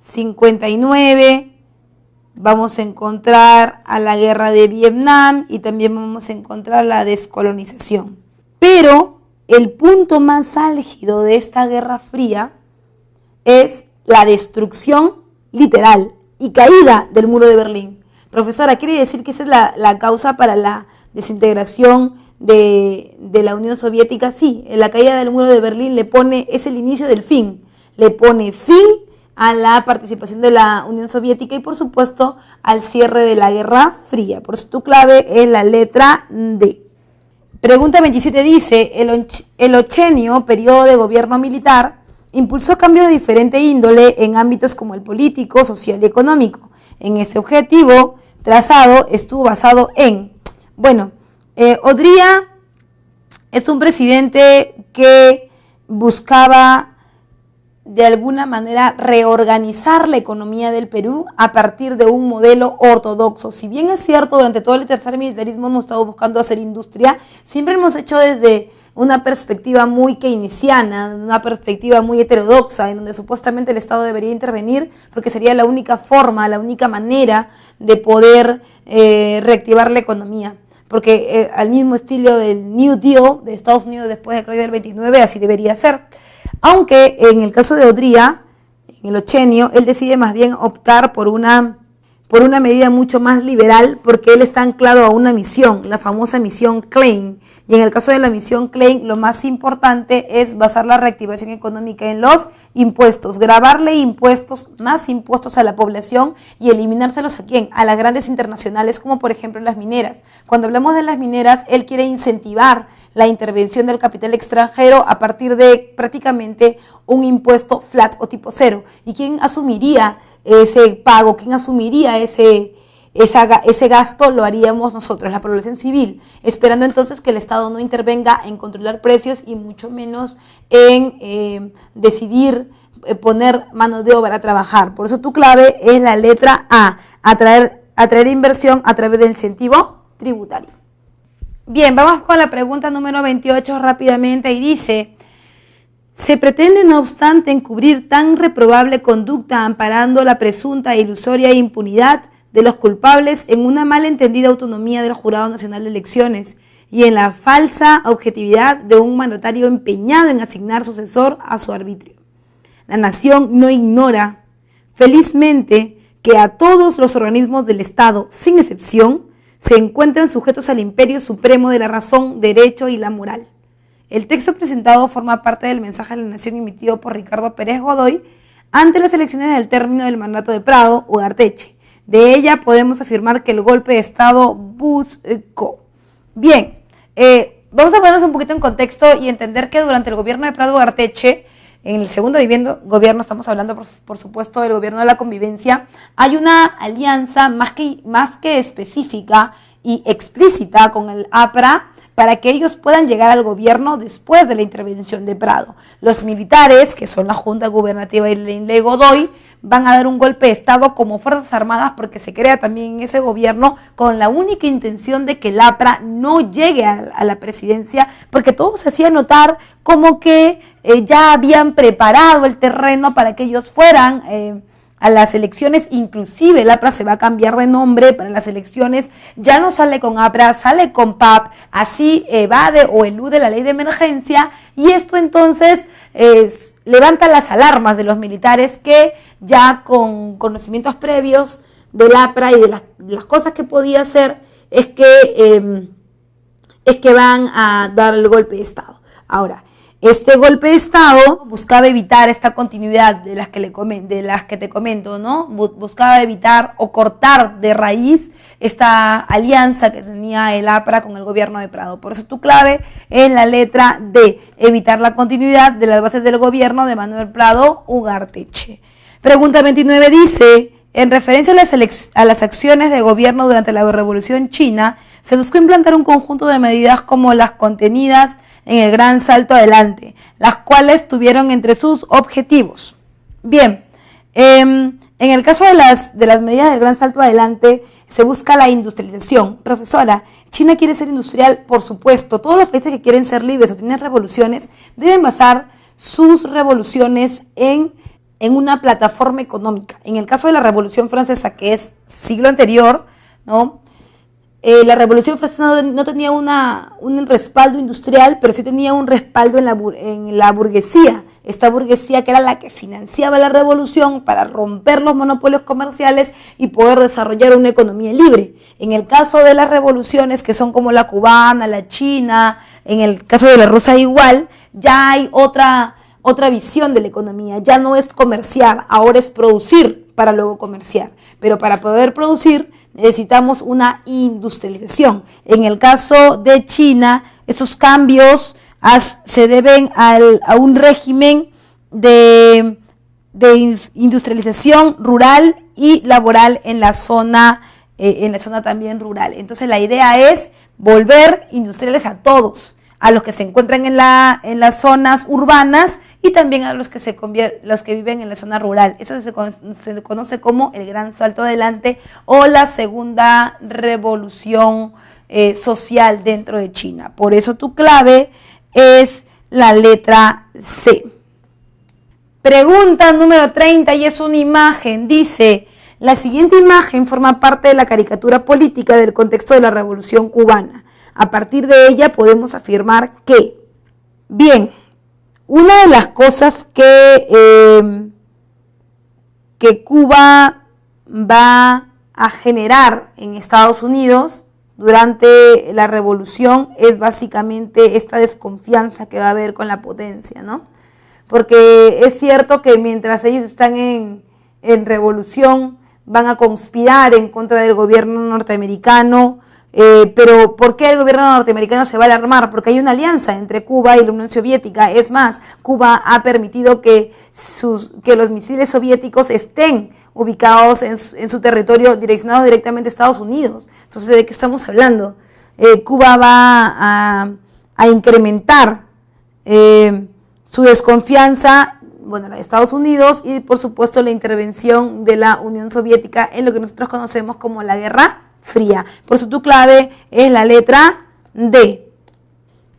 59, vamos a encontrar a la guerra de Vietnam y también vamos a encontrar la descolonización. Pero el punto más álgido de esta Guerra Fría es la destrucción literal y caída del muro de Berlín. Profesora, ¿quiere decir que esa es la causa para la desintegración de la Unión Soviética? Sí, la caída del muro de Berlín es el inicio del fin, le pone fin a la participación de la Unión Soviética y por supuesto al cierre de la Guerra Fría. Por eso tu clave es la letra D. Pregunta 27 dice, el ochenio periodo de gobierno militar impulsó cambios de diferente índole en ámbitos como el político, social y económico. En ese objetivo trazado estuvo basado en, Odría es un presidente que buscaba de alguna manera reorganizar la economía del Perú a partir de un modelo ortodoxo. Si bien es cierto, durante todo el tercer militarismo hemos estado buscando hacer industria, siempre hemos hecho desde una perspectiva muy keynesiana, una perspectiva muy heterodoxa, en donde supuestamente el Estado debería intervenir porque sería la única forma, la única manera de poder reactivar la economía. Porque al mismo estilo del New Deal de Estados Unidos después de la crisis del 29, así debería ser. Aunque en el caso de Odría, en el ochenio, él decide más bien optar por una medida mucho más liberal porque él está anclado a una misión, la famosa misión Klein. Y en el caso de la misión Klein, lo más importante es basar la reactivación económica en los impuestos, grabarle impuestos, más impuestos a la población y eliminárselos ¿a quién? A las grandes internacionales, como por ejemplo las mineras. Cuando hablamos de las mineras, él quiere incentivar la intervención del capital extranjero a partir de prácticamente un impuesto flat o tipo cero. ¿Y quién asumiría ese pago? ¿Quién asumiría ese gasto? Lo haríamos nosotros, la población civil, esperando entonces que el Estado no intervenga en controlar precios y mucho menos en decidir poner mano de obra a trabajar. Por eso tu clave es la letra A, atraer inversión a través del incentivo tributario. Bien, vamos con la pregunta número 28 rápidamente y dice: se pretende, no obstante, encubrir tan reprobable conducta amparando la presunta e ilusoria impunidad de los culpables en una malentendida autonomía del Jurado Nacional de Elecciones y en la falsa objetividad de un mandatario empeñado en asignar sucesor a su arbitrio. La nación no ignora, felizmente, que a todos los organismos del Estado, sin excepción, se encuentran sujetos al imperio supremo de la razón, derecho y la moral. El texto presentado forma parte del mensaje de la Nación emitido por Ricardo Pérez Godoy ante las elecciones del término del mandato de Prado, Ugarteche. De ella podemos afirmar que el golpe de Estado buscó. Bien, vamos a ponernos un poquito en contexto y entender que durante el gobierno de Prado Ugarteche, en el segundo gobierno, estamos hablando por supuesto del gobierno de la convivencia, hay una alianza más que específica y explícita con el APRA para que ellos puedan llegar al gobierno después de la intervención de Prado. Los militares, que son la Junta Gubernativa y Ley Godoy, van a dar un golpe de Estado como Fuerzas Armadas porque se crea también en ese gobierno con la única intención de que el APRA no llegue a la presidencia, porque todo se hacía notar como que ya habían preparado el terreno para que ellos fueran a las elecciones. Inclusive el APRA se va a cambiar de nombre para las elecciones, ya no sale con APRA, sale con PAP, así evade o elude la ley de emergencia, y esto entonces levanta las alarmas de los militares que ya con conocimientos previos del APRA y de las cosas que podía hacer es que van a dar el golpe de Estado. Ahora, este golpe de Estado buscaba evitar esta continuidad de las que te comento, ¿no? Buscaba evitar o cortar de raíz esta alianza que tenía el APRA con el gobierno de Prado. Por eso tu clave es la letra D, evitar la continuidad de las bases del gobierno de Manuel Prado Ugarteche. Pregunta 29 dice: en referencia a las acciones de gobierno durante la Revolución China, se buscó implantar un conjunto de medidas como las contenidas en el Gran Salto Adelante, las cuales tuvieron entre sus objetivos. Bien, en el caso de las medidas del Gran Salto Adelante, se busca la industrialización. Profesora, ¿China quiere ser industrial? Por supuesto. Todos los países que quieren ser libres o tienen revoluciones deben basar sus revoluciones en una plataforma económica. En el caso de la Revolución Francesa, que es siglo anterior, ¿no? La Revolución Francesa no tenía un respaldo industrial, pero sí tenía un respaldo en la burguesía. Esta burguesía que era la que financiaba la revolución para romper los monopolios comerciales y poder desarrollar una economía libre. En el caso de las revoluciones, que son como la cubana, la china, en el caso de la rusa igual, ya hay otra visión de la economía. Ya no es comerciar, ahora es producir para luego comerciar. Pero para poder producir necesitamos una industrialización. En el caso de China, esos cambios se deben a un régimen de industrialización rural y laboral en la zona también rural. Entonces la idea es volver industriales a todos, a los que se encuentran en las zonas urbanas y también a los que viven en la zona rural. Eso se conoce como el Gran Salto Adelante o la segunda revolución social dentro de China. Por eso tu clave es la letra C. Pregunta número 30 y es una imagen. Dice, la siguiente imagen forma parte de la caricatura política del contexto de la Revolución Cubana. A partir de ella podemos afirmar que, bien, una de las cosas que Cuba va a generar en Estados Unidos durante la revolución es básicamente esta desconfianza que va a haber con la potencia, ¿no? Porque es cierto que mientras ellos están en revolución van a conspirar en contra del gobierno norteamericano, pero ¿por qué el gobierno norteamericano se va a alarmar? Porque hay una alianza entre Cuba y la Unión Soviética. Es más, Cuba ha permitido que los misiles soviéticos estén ubicados en su territorio, direccionados directamente a Estados Unidos. Entonces, ¿de qué estamos hablando? Cuba va a incrementar su desconfianza, la de Estados Unidos y, por supuesto, la intervención de la Unión Soviética en lo que nosotros conocemos como la Guerra Fría. Por eso tu clave es la letra D.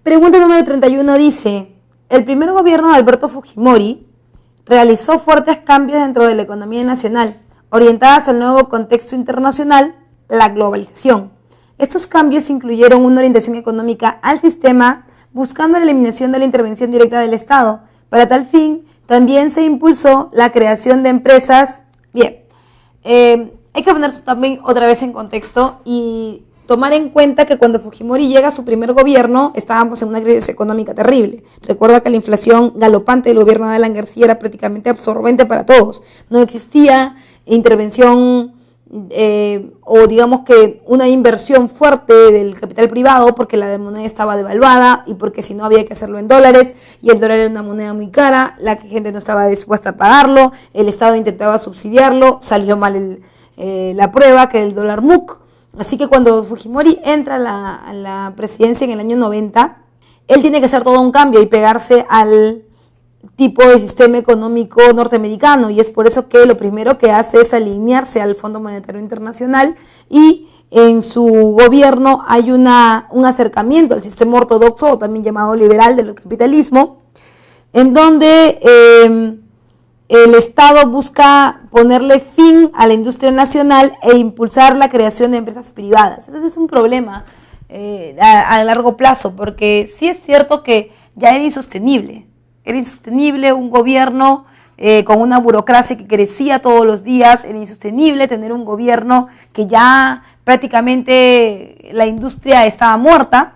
Pregunta número 31 dice, el primer gobierno de Alberto Fujimori realizó fuertes cambios dentro de la economía nacional, orientadas al nuevo contexto internacional, la globalización. Estos cambios incluyeron una orientación económica al sistema, buscando la eliminación de la intervención directa del Estado. Para tal fin, también se impulsó la creación de empresas. Bien, hay que ponerse también otra vez en contexto y tomar en cuenta que cuando Fujimori llega a su primer gobierno estábamos en una crisis económica terrible. Recuerda que la inflación galopante del gobierno de Alan García era prácticamente absorbente para todos. No existía intervención o digamos que una inversión fuerte del capital privado porque la moneda estaba devaluada y porque si no había que hacerlo en dólares y el dólar era una moneda muy cara, la gente no estaba dispuesta a pagarlo, el Estado intentaba subsidiarlo, salió mal la prueba que era el dólar MUC. Así que cuando Fujimori entra a la presidencia en el año 90, él tiene que hacer todo un cambio y pegarse al tipo de sistema económico norteamericano, y es por eso que lo primero que hace es alinearse al Fondo Monetario Internacional y en su gobierno hay un acercamiento al sistema ortodoxo o también llamado liberal del capitalismo, en donde el Estado busca ponerle fin a la industria nacional e impulsar la creación de empresas privadas. Ese es un problema a largo plazo, porque sí es cierto que ya era insostenible. Era insostenible un gobierno con una burocracia que crecía todos los días, era insostenible tener un gobierno que ya prácticamente la industria estaba muerta,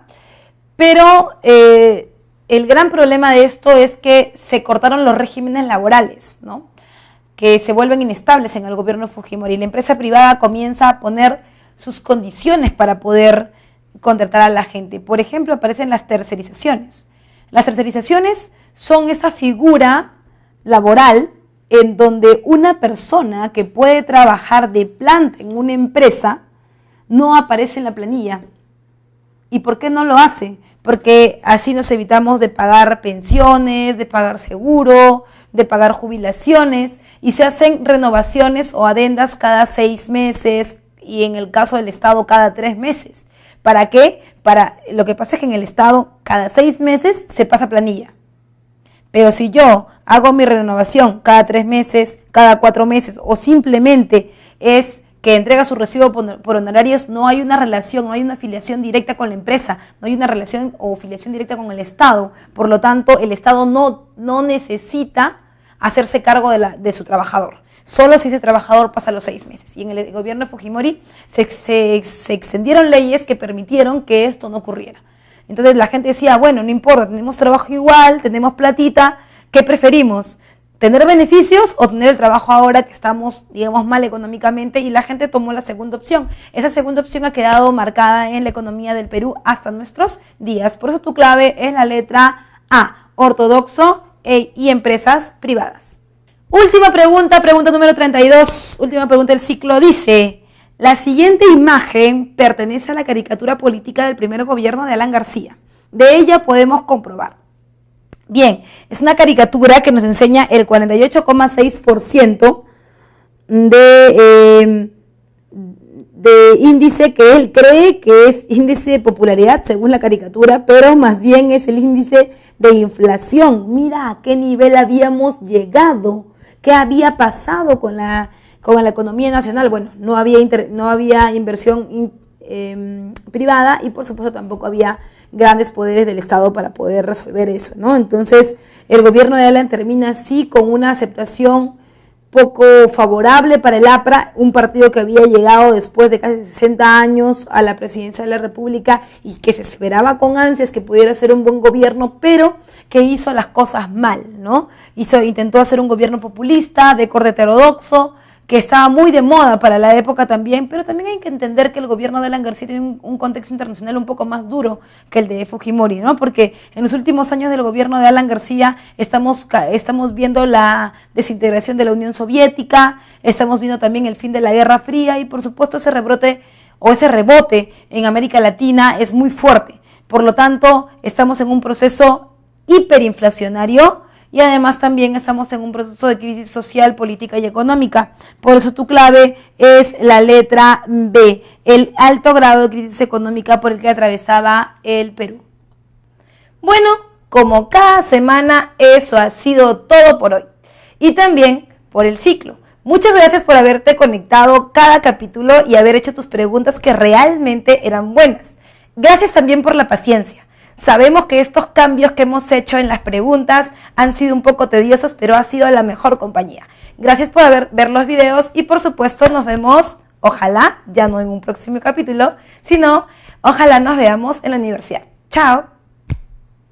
pero el gran problema de esto es que se cortaron los regímenes laborales, ¿no? Que se vuelven inestables en el gobierno de Fujimori. La empresa privada comienza a poner sus condiciones para poder contratar a la gente. Por ejemplo, aparecen las tercerizaciones. Las tercerizaciones son esa figura laboral en donde una persona que puede trabajar de planta en una empresa no aparece en la planilla. ¿Y por qué no lo hace? porque así nos evitamos de pagar pensiones, de pagar seguro, de pagar jubilaciones, y se hacen renovaciones o adendas cada 6 meses y en el caso del Estado cada 3 meses. ¿Para qué? Lo que pasa es que en el Estado cada 6 meses se pasa planilla. Pero si yo hago mi renovación cada 3 meses, cada 4 meses, o simplemente es que entrega su recibo por honorarios, no hay una relación, no hay una afiliación directa con la empresa, no hay una relación o afiliación directa con el Estado. Por lo tanto, el Estado no necesita hacerse cargo de su trabajador. Solo si ese trabajador pasa los 6 meses. Y en el gobierno de Fujimori se extendieron leyes que permitieron que esto no ocurriera. Entonces la gente decía, bueno, no importa, tenemos trabajo igual, tenemos platita, ¿qué preferimos? ¿Tener beneficios o tener el trabajo ahora que estamos, digamos, mal económicamente? Y la gente tomó la segunda opción. Esa segunda opción ha quedado marcada en la economía del Perú hasta nuestros días. Por eso tu clave es la letra A, ortodoxo y empresas privadas. Última pregunta número 32, última pregunta del ciclo, dice: la siguiente imagen pertenece a la caricatura política del primer gobierno de Alan García. De ella podemos comprobar. Bien, es una caricatura que nos enseña el 48,6% de índice que él cree que es índice de popularidad según la caricatura, pero más bien es el índice de inflación. Mira a qué nivel habíamos llegado, qué había pasado con la economía nacional. Bueno, no había inversión privada y por supuesto tampoco había grandes poderes del Estado para poder resolver eso, ¿no? Entonces el gobierno de Alan termina así con una aceptación poco favorable para el APRA, un partido que había llegado después de casi 60 años a la presidencia de la República y que se esperaba con ansias que pudiera ser un buen gobierno, pero que hizo las cosas mal, ¿no? Intentó hacer un gobierno populista, de corte heterodoxo, que estaba muy de moda para la época también, pero también hay que entender que el gobierno de Alan García tiene un contexto internacional un poco más duro que el de Fujimori, ¿no? Porque en los últimos años del gobierno de Alan García estamos viendo la desintegración de la Unión Soviética, estamos viendo también el fin de la Guerra Fría y por supuesto ese rebote en América Latina es muy fuerte. Por lo tanto, estamos en un proceso hiperinflacionario y además también estamos en un proceso de crisis social, política y económica. Por eso tu clave es la letra B, el alto grado de crisis económica por el que atravesaba el Perú. Bueno, como cada semana, eso ha sido todo por hoy. Y también por el ciclo. Muchas gracias por haberte conectado cada capítulo y haber hecho tus preguntas que realmente eran buenas. Gracias también por la paciencia. Sabemos que estos cambios que hemos hecho en las preguntas han sido un poco tediosos, pero ha sido la mejor compañía. Gracias por ver los videos y por supuesto nos vemos, ojalá, ya no en un próximo capítulo, sino ojalá nos veamos en la universidad. ¡Chao!